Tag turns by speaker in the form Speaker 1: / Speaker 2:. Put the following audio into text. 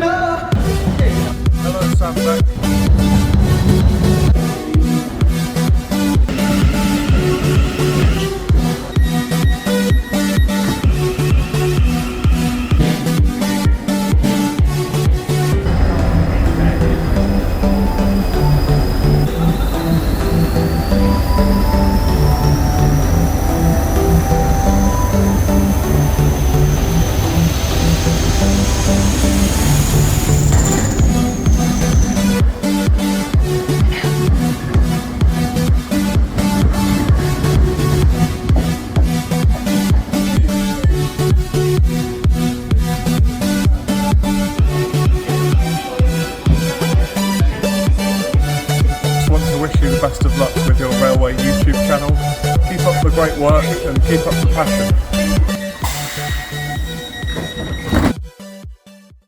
Speaker 1: Hello, Sam back. Wish you the best of luck with your railway YouTube channel. Keep up the great work and keep up the passion.